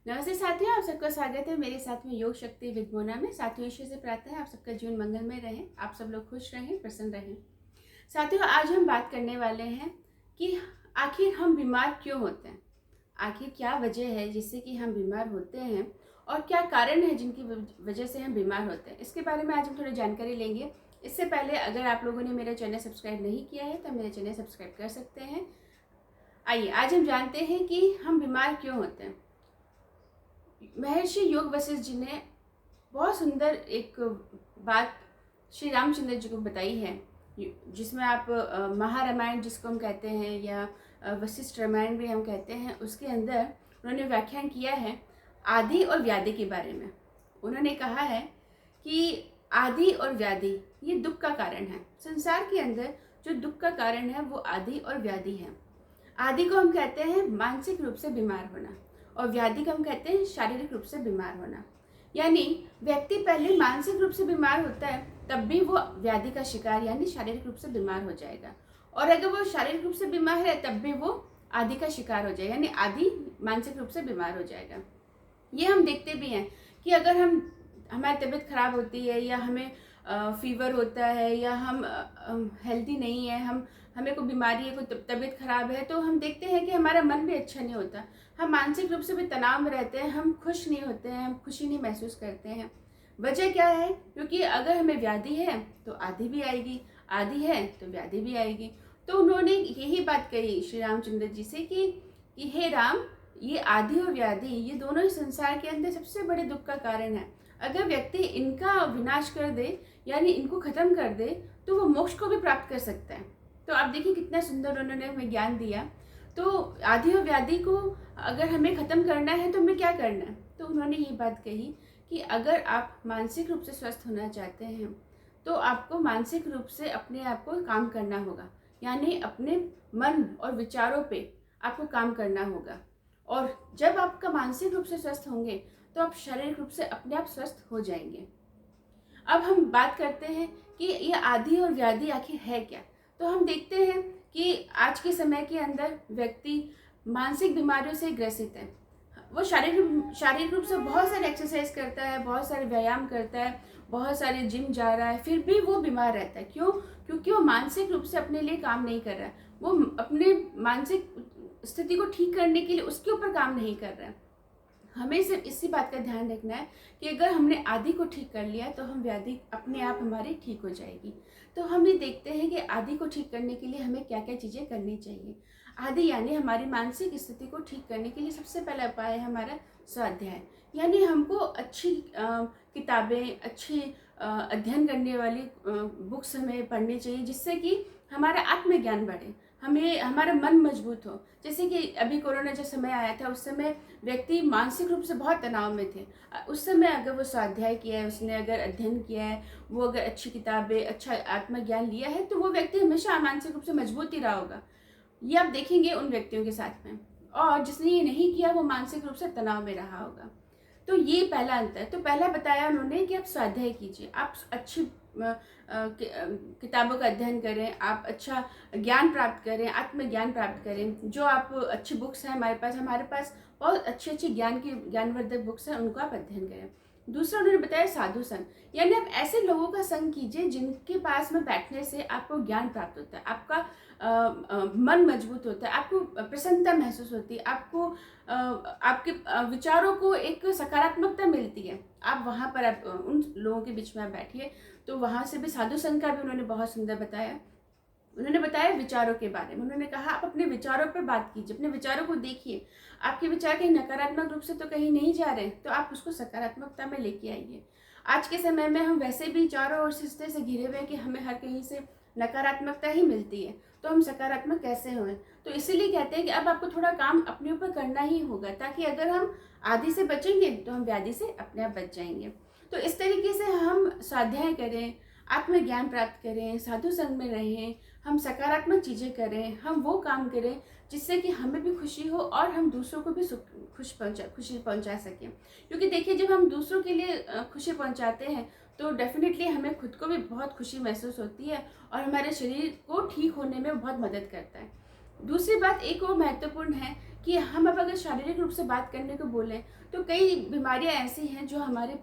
नमस्ते साथियों, आप सबका स्वागत है मेरे साथ में योग शक्ति विद मोना में। साथियों, ईश्वर से प्रार्थना है आप सबका जीवन मंगलमय रहे, आप सब लोग खुश रहें, प्रसन्न रहें। साथियों, आज हम बात करने वाले हैं कि आखिर हम बीमार क्यों होते हैं। आखिर क्या वजह है जिससे कि हम बीमार होते हैं और क्या कारण है जिनकी वजह से हम बीमार होते हैं, इसके बारे में आज हम थोड़ी जानकारी लेंगे। इससे पहले अगर आप लोगों ने मेरा चैनल सब्सक्राइब नहीं किया है तो मेरे चैनल सब्सक्राइब कर सकते हैं। आइए आज हम जानते हैं कि हम बीमार क्यों होते हैं। महर्षि योग वशिष्ठ जी ने बहुत सुंदर एक बात श्री रामचंद्र जी को बताई है, जिसमें आप महारामायण जिसको हम कहते हैं या वशिष्ठ रामायण भी हम कहते हैं, उसके अंदर उन्होंने व्याख्यान किया है आदि और व्याधि के बारे में। उन्होंने कहा है कि आदि और व्याधि ये दुख का कारण है। संसार के अंदर जो दुख का कारण है वो आदि और व्याधि है। आदि को हम कहते हैं मानसिक रूप से बीमार होना और व्याधि को हम कहते हैं शारीरिक रूप से बीमार होना। यानी व्यक्ति पहले मानसिक रूप से बीमार होता है तब भी वो व्याधि का शिकार यानी शारीरिक रूप से बीमार हो जाएगा, और अगर वो शारीरिक रूप से बीमार है तब भी वो आदि का शिकार हो जाएगा, यानी आदि मानसिक रूप से बीमार हो जाएगा। ये हम देखते भी हैं कि अगर हमारी तबीयत खराब होती है या हमें फीवर होता है या हम हेल्दी नहीं है, हमें कोई बीमारी है, कोई तबीयत खराब है, तो हम देखते हैं कि हमारा मन भी अच्छा नहीं होता, हम मानसिक रूप से भी तनाव में रहते हैं, हम खुश नहीं होते हैं, हम खुशी नहीं महसूस करते हैं। वजह क्या है? क्योंकि अगर हमें व्याधि है तो आदि भी आएगी, आदि है तो व्याधि भी आएगी। तो उन्होंने यही बात कही श्री रामचंद्र जी से कि हे राम, ये आदि और व्याधि ये दोनों ही संसार के अंदर सबसे बड़े दुख का कारण है। अगर व्यक्ति इनका विनाश कर दे यानी इनको खत्म कर दे तो वो मोक्ष को भी प्राप्त कर सकता है। तो आप देखिए कितना सुंदर उन्होंने हमें ज्ञान दिया। तो आदि और व्याधि को अगर हमें ख़त्म करना है तो हमें क्या करना है? तो उन्होंने ये बात कही कि अगर आप मानसिक रूप से स्वस्थ होना चाहते हैं तो आपको मानसिक रूप से अपने आप को काम करना होगा, यानी अपने मन और विचारों पे आपको काम करना होगा। और जब आपका मानसिक रूप से स्वस्थ होंगे तो आप शारीरिक रूप से अपने आप स्वस्थ हो जाएंगे। अब हम बात करते हैं कि ये आदि और व्याधि आखिर है क्या। तो हम देखते हैं कि आज के समय के अंदर व्यक्ति मानसिक बीमारियों से ग्रसित है। वो शारीरिक रूप से बहुत सारे एक्सरसाइज करता है, बहुत सारे व्यायाम करता है, बहुत सारे जिम जा रहा है, फिर भी वो बीमार रहता है। क्यों? क्योंकि वो मानसिक रूप से अपने लिए काम नहीं कर रहा है, वो अपने मानसिक स्थिति को ठीक करने के लिए उसके ऊपर काम नहीं कर रहा है। हमें सिर्फ इसी बात का ध्यान रखना है कि अगर हमने आदि को ठीक कर लिया तो हम व्याधि अपने आप हमारी ठीक हो जाएगी। तो हम ये देखते हैं कि आदि को ठीक करने के लिए हमें क्या क्या चीज़ें करनी चाहिए। आदि यानी हमारी मानसिक स्थिति को ठीक करने के लिए सबसे पहला उपाय है हमारा स्वाध्याय, यानी हमको अच्छी किताबें, अच्छी अध्ययन करने वाली बुक्स हमें पढ़नी चाहिए, जिससे कि हमारा आत्मज्ञान बढ़े, हमें हमारा मन मजबूत हो। जैसे कि अभी कोरोना जो समय आया था उस समय व्यक्ति मानसिक रूप से बहुत तनाव में थे। उस समय अगर वो स्वाध्याय किया है, उसने अगर अध्ययन किया है, वो अगर अच्छी किताबें, अच्छा आत्मज्ञान लिया है, तो वो व्यक्ति हमेशा मानसिक रूप से मजबूत ही रहा होगा। ये आप देखेंगे उन व्यक्तियों के साथ में। और जिसने ये नहीं किया वो मानसिक रूप से तनाव में रहा होगा। तो ये पहला अंतर। तो पहला बताया उन्होंने कि आप स्वाध्याय कीजिए, आप अच्छी किताबों का अध्ययन करें, आप अच्छा ज्ञान प्राप्त करें, आत्मज्ञान प्राप्त करें। जो आप अच्छी बुक्स हैं हमारे पास बहुत अच्छी अच्छी ज्ञानवर्धक बुक्स हैं, उनको आप अध्ययन करें। दूसरा उन्होंने बताया साधु संग, यानी आप ऐसे लोगों का संग कीजिए जिनके पास में बैठने से आपको ज्ञान प्राप्त होता है, आपका मन मजबूत होता है, आपको प्रसन्नता महसूस होती है, आपको आपके विचारों को एक सकारात्मकता मिलती है। आप वहाँ पर आप उन लोगों के बीच में आप बैठिए। तो वहाँ से भी साधु संघ का भी उन्होंने बहुत सुंदर बताया। उन्होंने बताया विचारों के बारे में। उन्होंने कहा आप अपने विचारों पर बात कीजिए, अपने विचारों को देखिए, आपके विचार कहीं नकारात्मक रूप से तो कहीं नहीं जा रहे, तो आप उसको सकारात्मकता में लेके आइए। आज के समय में हम वैसे भी चारों ओर से इस तरह से घिरे हुए हैं कि हमें हर कहीं से नकारात्मकता ही मिलती है, तो हम सकारात्मक कैसे हों? तो इसीलिए कहते हैं कि अब आपको थोड़ा काम अपने ऊपर करना ही होगा, ताकि अगर हम आदि से बचेंगे तो हम व्याधि से अपने आप बच जाएंगे। तो इस तरीके से हम स्वाध्याय करें, आत्मज्ञान प्राप्त करें, साधु संग में रहें, हम सकारात्मक चीज़ें करें, हम वो काम करें जिससे कि हमें भी खुशी हो और हम दूसरों को भी खुशी पहुंचा सकें। क्योंकि देखिए जब हम दूसरों के लिए खुशी पहुंचाते हैं तो डेफिनेटली हमें खुद को भी बहुत खुशी महसूस होती है और हमारे शरीर को ठीक होने में बहुत मदद करता है। दूसरी बात एक और महत्वपूर्ण है कि हम अब अगर शारीरिक रूप से बात करने को बोलें तो कई बीमारियां ऐसी हैं जो हमारे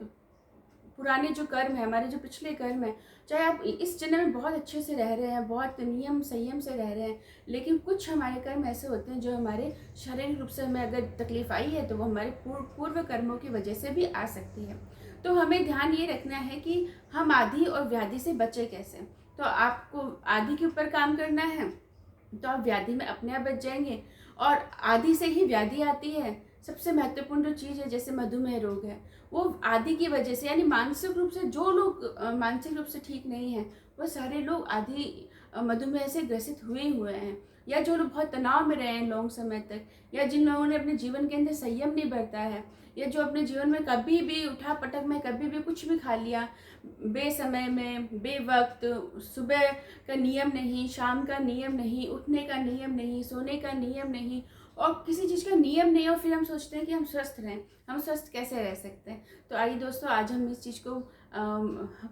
पुराने जो कर्म है, हमारे जो पिछले कर्म है, चाहे आप इस जन्म में बहुत अच्छे से रह रहे हैं, बहुत नियम संयम से रह रहे हैं, लेकिन कुछ हमारे कर्म ऐसे होते हैं जो हमारे शारीरिक रूप से हमें अगर तकलीफ आई है तो वो हमारे पूर्व कर्मों की वजह से भी आ सकती है। तो हमें ध्यान ये रखना है कि हम आदि और व्याधि से बचे कैसे। तो आपको आदि के ऊपर काम करना है तो आप व्याधि में अपने आप बच जाएंगे, और आदि से ही व्याधि आती है। सबसे महत्वपूर्ण जो चीज़ है, जैसे मधुमेह रोग है, वो आदि की वजह से, यानी मानसिक रूप से जो लोग मानसिक रूप से ठीक नहीं हैं वो सारे लोग आदि मधुमेह से ग्रसित हुए हैं। या जो लोग बहुत तनाव में रहे हैं लॉन्ग समय तक, या जिन लोगों ने अपने जीवन के अंदर संयम नहीं बरता है, या जो अपने जीवन में कभी भी उठा पटक में कभी भी कुछ भी खा लिया बेसमय में, बेवक्त, सुबह का नियम नहीं, शाम का नियम नहीं, उठने का नियम नहीं, सोने का नियम नहीं, और किसी चीज़ का नियम नहीं, और फिर हम सोचते हैं कि हम स्वस्थ रहें। हम स्वस्थ कैसे रह सकते हैं? तो आइए दोस्तों, आज हम इस चीज़ को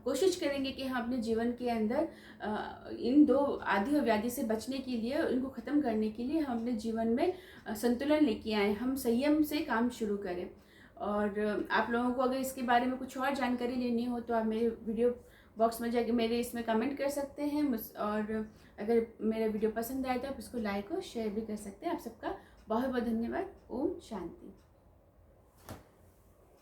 कोशिश करेंगे कि हम अपने जीवन के अंदर इन दो आदि और व्याधि से बचने के लिए, इनको ख़त्म करने के लिए हम अपने जीवन में संतुलन लेके आए, हम संयम से काम शुरू करें। और आप लोगों को अगर इसके बारे में कुछ और जानकारी लेनी हो तो आप मेरे वीडियो बॉक्स में जाके मेरे इसमें कमेंट कर सकते हैं। और अगर मेरा वीडियो पसंद आए तो आप इसको लाइक और शेयर भी कर सकते हैं। आप सबका बहुत बहुत धन्यवाद। ओम शांति।